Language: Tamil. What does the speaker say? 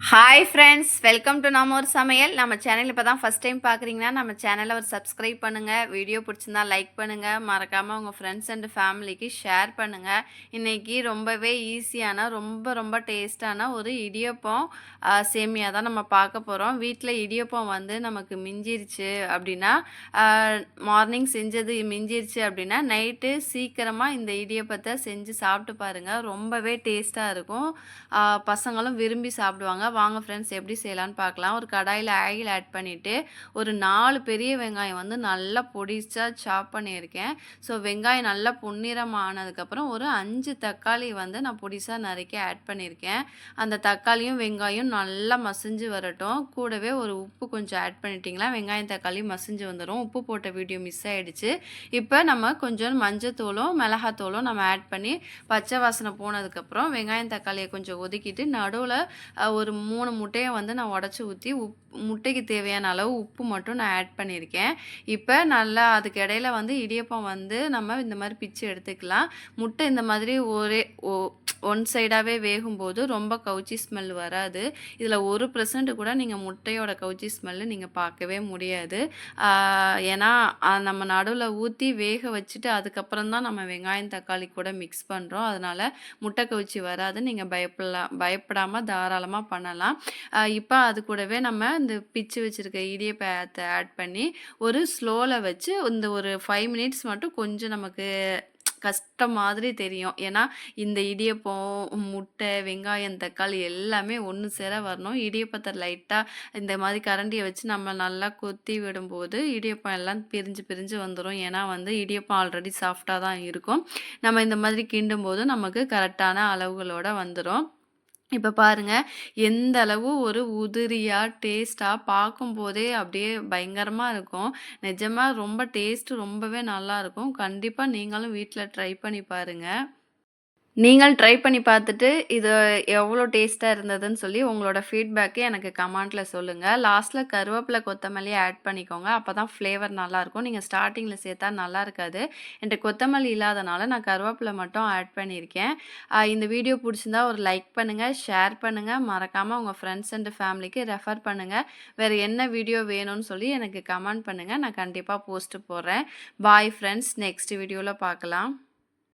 ஹாய் ஃப்ரெண்ட்ஸ், வெல்கம் டு நம்ம ஒரு சமையல். நம்ம சேனல் இப்போ தான் ஃபஸ்ட் டைம் பார்க்குறீங்கன்னா நம்ம சேனலை ஒரு சப்ஸ்கிரைப் பண்ணுங்கள். வீடியோ பிடிச்சிருந்தா லைக் பண்ணுங்கள். மறக்காமல் உங்கள் ஃப்ரெண்ட்ஸ் அண்ட் ஃபேமிலிக்கு ஷேர் பண்ணுங்கள். இன்றைக்கி ரொம்பவே ஈஸியான ரொம்ப டேஸ்டான ஒரு இடியப்பம் சேமியா தான் நம்ம பார்க்க போகிறோம். வீட்டில் இடியப்பம் வந்து நமக்கு மிஞ்சிருச்சு அப்படின்னா, மார்னிங் செஞ்சது மிஞ்சிருச்சு அப்படின்னா நைட்டு சீக்கிரமாக இந்த இடியப்பத்தை செஞ்சு சாப்பிட்டு பாருங்கள். ரொம்பவே டேஸ்ட்டாக இருக்கும். பசங்களும் விரும்பி சாப்பிடுவாங்க. வாங்க ஃப்ரெண்ட்ஸ், எப்படி செய்யலான்னு பார்க்கலாம். ஒரு கடாயில் ஆயில் ஆட் பண்ணிவிட்டு ஒரு 4 பெரிய வெங்காயம் வந்து நல்லா பொடிசா சாப் பண்ணியிருக்கேன். ஸோ வெங்காயம் நல்லா பொன்னிறம் ஆனதுக்கப்புறம் ஒரு 5 தக்காளி வந்து நான் பொடிசாக நறுக்கி ஆட் பண்ணியிருக்கேன். அந்த தக்காளியும் வெங்காயம் நல்லா மசிஞ்சு வரட்டும். கூடவே ஒரு உப்பு கொஞ்சம் ஆட் பண்ணிட்டிங்களா வெங்காயம் தக்காளி மசிஞ்சு வந்துடும். உப்பு போட்ட வீடியோ மிஸ் ஆகிடுச்சு. இப்போ நம்ம கொஞ்சம் மஞ்சத்தூளும் மிளகாத்தூளும் நம்ம ஆட் பண்ணி பச்சை வாசனை போனதுக்கப்புறம் வெங்காயம் தக்காளியை கொஞ்சம் ஒதுக்கிட்டு நடுவில் ஒரு 3 முட்டையை வந்து நான் உடச்சி ஊற்றி முட்டைக்கு தேவையான அளவு உப்பு மட்டும் நான் ஆட் பண்ணியிருக்கேன். இப்போ நல்லா அதுக்கு இடையில வந்து இடியப்பம் வந்து நம்ம இந்த மாதிரி பிச்சு எடுத்துக்கலாம். முட்டை இந்த மாதிரி ஒன் சைடாகவே வேகும்போது ரொம்ப கவுச்சி ஸ்மெல் வராது. இதில் 1% கூட நீங்கள் முட்டையோட கவுச்சி ஸ்மெல்லு நீங்கள் பார்க்கவே முடியாது. ஏன்னா நம்ம நடுவில் ஊற்றி வேக வச்சுட்டு அதுக்கப்புறம் தான் நம்ம வெங்காயம் தக்காளி கூட மிக்ஸ் பண்ணுறோம். அதனால் முட்டை கவுச்சி வராது. நீங்கள் பயப்படாமல் தாராளமாக பண்ணலாம். இப்போ அது கூடவே நம்ம இந்த பிச்சு வச்சுருக்க இடியப்பத்தை ஆட் பண்ணி ஒரு ஸ்லோவில் வச்சு இந்த ஒரு 5 மினிட்ஸ் மட்டும் கொஞ்சம் நமக்கு கஷ்டம் மாதிரி தெரியும். ஏன்னா இந்த இடியப்பம் முட்டை வெங்காயம் தக்காளி எல்லாமே ஒன்று சேர வரணும். இடியப்பத்தை லைட்டாக இந்த மாதிரி கரண்டியை வச்சு நம்ம நல்லா கொத்தி விடும்போது இடியப்பம் எல்லாம் பிரிஞ்சு வந்துடும். ஏன்னா வந்து இடியப்பம் ஆல்ரெடி சாஃப்டாக தான் இருக்கும். நம்ம இந்த மாதிரி கிண்டும் போது நமக்கு கரெக்டான அளவுகளோட வந்துடும். இப்போ பாருங்கள், எந்த அளவு ஒரு உதிரியாக டேஸ்ட்டாக பார்க்கும்போதே அப்படியே பயங்கரமாக இருக்கும். நிஜமாக ரொம்ப டேஸ்ட்டு ரொம்பவே நல்லாயிருக்கும். கண்டிப்பாக நீங்களும் வீட்டில் ட்ரை பண்ணி பாருங்கள். நீங்கள் ட்ரை பண்ணி பார்த்துட்டு இது எவ்வளோ டேஸ்ட்டாக இருந்ததுன்னு சொல்லி உங்களோட ஃபீட்பேக்கை எனக்கு கமெண்ட்டில் சொல்லுங்கள். லாஸ்ட்டில் கருவேப்பிலை கொத்தமல்லி ஆட் பண்ணிக்கோங்க. அப்போ தான் ஃப்ளேவர் நல்லாயிருக்கும். நீங்கள் ஸ்டார்டிங்கில் சேர்த்தா நல்லா இருக்காது. என்கிட்ட கொத்தமல்லி இல்லாதனால நான் கருவேப்பிலை மட்டும் ஆட் பண்ணியிருக்கேன். இந்த வீடியோ பிடிச்சிருந்தா ஒரு லைக் பண்ணுங்கள், ஷேர் பண்ணுங்கள். மறக்காமல் உங்கள் ஃப்ரெண்ட்ஸ் அண்ட் ஃபேமிலிக்கு ரெஃபர் பண்ணுங்கள். வேறு என்ன வீடியோ வேணும்னு சொல்லி எனக்கு கமெண்ட் பண்ணுங்கள். நான் கண்டிப்பாக போஸ்ட்டு போடுறேன். பாய் ஃப்ரெண்ட்ஸ், நெக்ஸ்ட் வீடியோவில் பார்க்கலாம்.